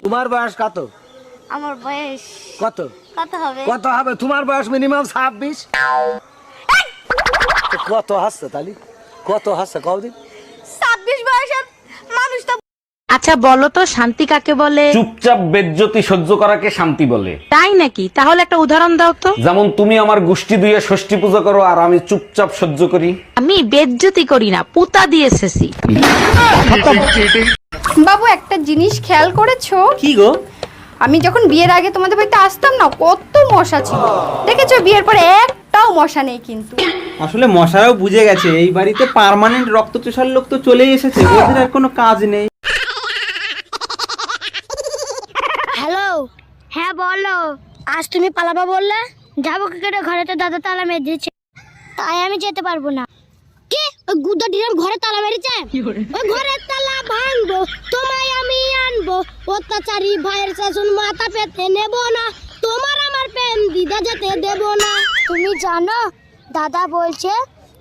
তোমার বয়স কত? আমার বয়স কত? কত হবে? কত হবে? তোমার বয়স মিনিমাম 26। কত হাসছে তালি? কত হাসছে কওদিন? 26 বয়সের মানুষ তো। আচ্ছা বলো তো শান্তি কাকে বলে? চুপচাপ বেজ্জতি সহ্য করাকে শান্তি বলে। তাই নাকি? তাহলে একটা উদাহরণ দাও তো। যেমন তুমি আমার গোষ্ঠী দুইয়ে ষষ্ঠী পূজা করো আর আমি চুপচাপ সহ্য করি। আমি বেজ্জতি করি না, পুতা দিয়ে এসেছি। বাবু একটা জিনিস খেয়াল করেছো? কি গো? আমি যখন বিয়ের আগে তোমাদের বাড়িতে আসতাম না, কত মশা ছিল। দেখেছো বিয়ের পরে একটাও মশা নেই কিন্তু। আসলে মশারাও বুঝে গেছে এই বাড়িতে পার্মানেন্ট রক্তচোষার লোক তো চলেই এসেছে, ওদের আর কোনো কাজ নেই। হ্যালো, হ্যাঁ বলো। আজ তুমি পালাবা বললে, যাবো কি করে? ঘরে তো দাদা তালা মেরে দিয়েছে, তাই আমি যেতে পারবো না। কি ওই গুদা ডিরাম ঘরে তালা মেরেছে? ওই ঘরের তালা ভাঙবো, তোমায় আমি আনবো। অত্যাচারী ভাইয়ের শাসন মাথা পেতে নেব না, তোমার আমার প্রেম দিদা যেতে দেব না। তুমি জানো দাদা বলছে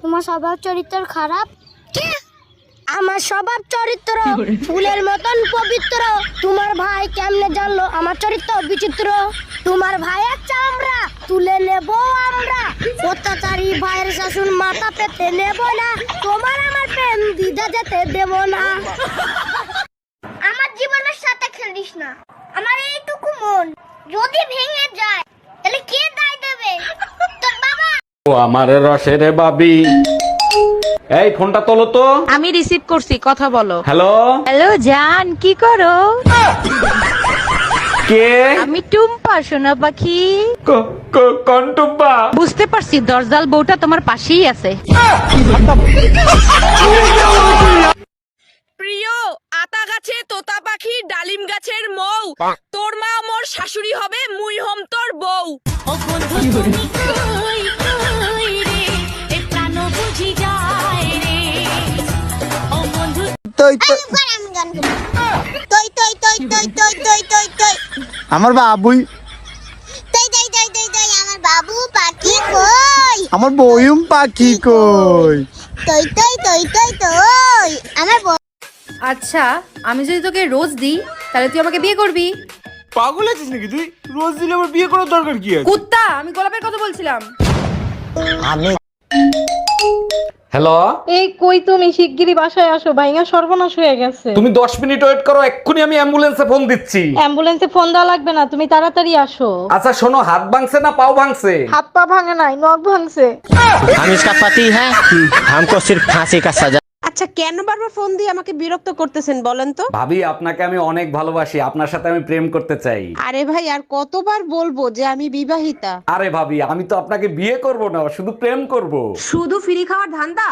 তোমার স্বভাব চরিত্র খারাপ। কি? আমার স্বভাব চরিত্র ফুলের মতন পবিত্র। তোমার ভাই কেমনে জানলো আমার চরিত্র বিচিত্র? তোমার ভাইয়ের চামড়া তুলে নেব আমরা, অত্যাচারী ভাইয়ের শাসন মাথা পেতে নেব না, তোমার আমার প্রেম দিদা যেতে দেব না। আমার জীবনের সাথে খেলিস না, আমার এইটুকু মন যদি ভেঙে যায় তাহলে কে দায় দেবে? তোর বাবা। ও আমার রসের বাবি, এই ফোনটা তোলো তো। আমি রিসিভ করছি, কথা বলো। হ্যালো হ্যালো জান, কি করো? কে? আমি টুম্পা, সোনা পাখি। কন্টুব্বা। বুঝতে পারছি দরজাল বউটা তোমার পাশেই আছে। প্রিয় আতা গাছে তোতা পাখি, ডালিম গাছের মৌ, তোর মা মোর শাশুড়ি হবে, মুই হম তোর বউ। তই তই তই তই তই তই তই তই আমার বাবুই, তই তই তই তই তই আমার বাবু পাখি কই? আমার বয়ুম পাখি কই? তই তই তই তই তই আমার আচ্ছা আমি যদি তোকে রোজ দিই তাহলে তুই আমাকে বিয়ে করবি? পাগল আছিস নাকি তুই? রোজ দিলে আমার বিয়ে করার দরকার কি আছে? কুত্তা, আমি গোলাপের কথা বলছিলাম। হ্যালো, এই কই তুমি? শিগগিরই বাসায় আসো, ভাইঙা সর্বনাশ হয়ে গেছে। তুমি 10 মিনিট ওয়েট করো, এক্ষুনি আমি অ্যাম্বুলেন্সে ফোন দিচ্ছি। অ্যাম্বুলেন্সে ফোন দেওয়া লাগবে না, তুমি তাড়াতাড়ি আসো। আচ্ছা শোনো, হাত ভাঙছে না পাও ভাঙছে? হাত পা ভাঙে নাই, নখ ভাঙছে। हम इसका पति है, हमको सिर्फ फांसी का सजा। আচ্ছা কেন বারবার ফোন দিয়ে আমাকে বিরক্ত করতেছেন বলেন তো? ভাবি আপনাকে আমি অনেক ভালোবাসি, আপনার সাথে আমি প্রেম করতে চাই। আরে ভাই আর কতবার বলবো যে আমি বিবাহিতা? আরে ভাবি আমি তো আপনাকে বিয়ে করব না, শুধু প্রেম করব। শুধু ফ্রি খাওয়ার ধান্দা?